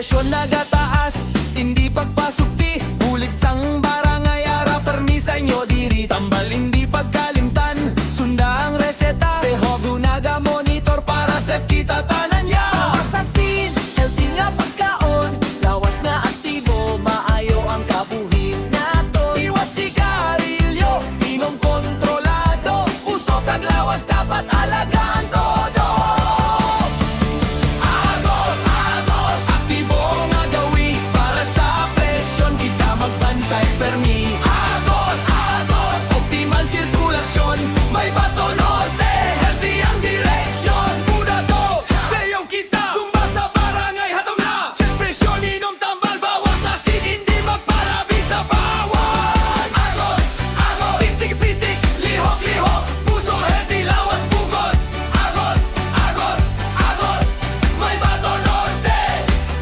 Presyon nagataas, hindi pagpasok di bulig sang barangay ara permisa nyo diri tambal hindi pagkalimtan sunda ang reseta rehobu naga monitor para safe kita tanan ya asasin healthy nga pagkaon lawas nga aktibo maayo ang kabuhi nato iwas sigarilyo inom kontrolado usok ang lawas dapat alagaan todo. Permi Agos, Agos, optimal sirkulasyon may bato norte, healthy ang direksyon muda to, sayaw kita sumba sa barangay hatong na check presyon, inom tambal, bawas asin hindi magparabi sa bawan Agos, Agos, pitik-pitik, lihok-lihok puso healthy, lawas bugos Agos, Agos, Agos, may bato norte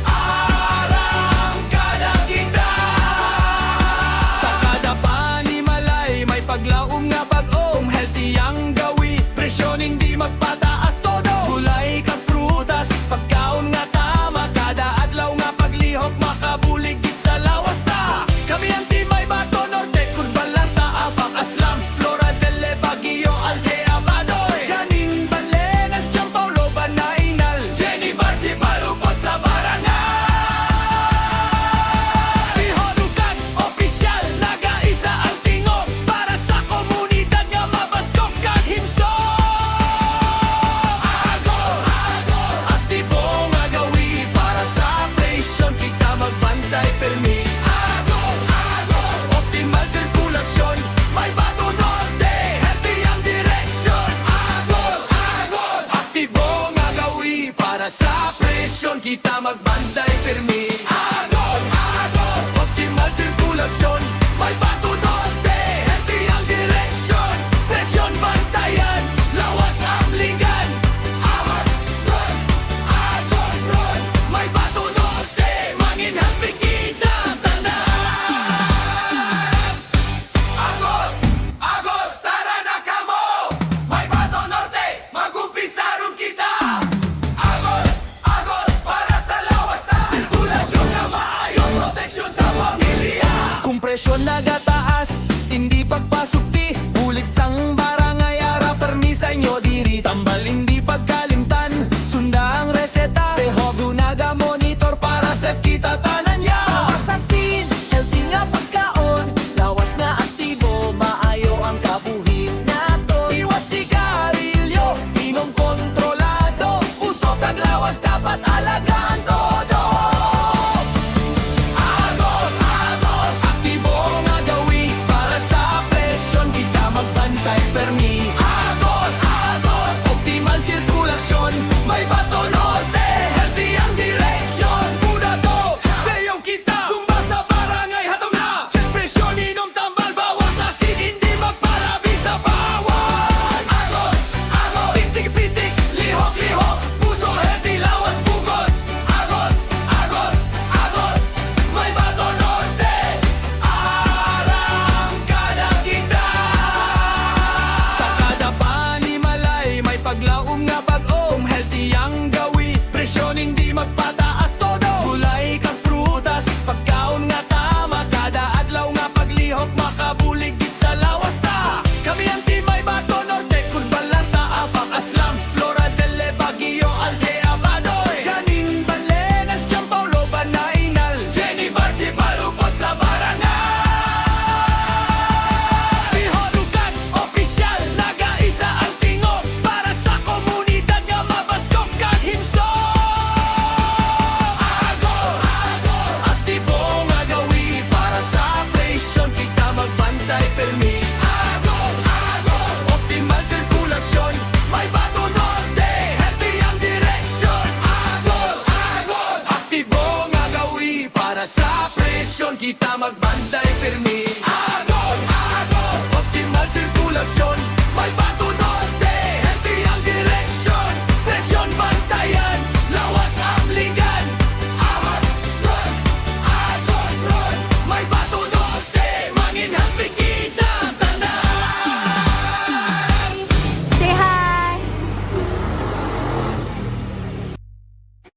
arangkada kita paglaom nga bag-om, healthy ang gawi presyon hindi magpataas todo gulay kag prutas, pagkaon nga tama kada adlaw nga paglihok makabuligid sa lawas ta kami ang team may bato norte Kurbalanta, Apak, Aslam, Flora del Baguio, Aldea, Badoy Janing, Balenas, Champaulo, Banainal Jenny, Barsi, Balupot sa barangay Pihonukan, opisyal, nagaisa ang tingog para sa komunidad nga mabaskog kag himso Agos, Agos, aktibo nga gawi para sa presyon kita magbantay permi Agos, Agos, optimal sirkulasyon may bato norte, healthy ang direksyon Agos, Agos, aktibo nga gawi para sa presyon kita magbantay permi Agos, Agos, optimal sirkulasyon may bato norte, healthy ang direksyon presyon bantayan, lawas ang ligan Awat, run, Agos, run may bato norte, manginhabi kita tanan Agos, Agos, tara na kamo may bato norte, mag-umpisa ron kita Agos, Agos, para sa lawas na sirkulasyon na maayong proteksyon sa pamilya kung presyon nagataas, hindi pagpasok di bulig sang barangay ara permisa nyo diri tambal hindi pagkalimtan sunda ang reseta rehobu naga monitor para safe kita tanan ya asasin healthy nga pagkaon lawas nga aktibo maayo ang kabuhi nato iwas sigarilyo inom kontrolado usok ang lawas dapat alagaan todo Agos, Agos, aktibo nga gawi para sa presyon kita magbantay permi Agos, Agos, optimal sirkulasyon may bato norte, healthy ang direksyon muda to, sayaw kita sumba sa barangay hatong na check presyon, inom tambal, bawas asin hindi magparabi sa bawan Agos, Agos, pitik-pitik, lihok-lihok puso healthy, lawas bugos Agos, Agos, Agos, may bato norte arangkada kita sa kada panimalay may paglaom nga bag-om, healthy ang gawi presyon hindi magpataas todo gulay kag prutas, pagkaon nga tama kada adlaw nga paglihok makabuligid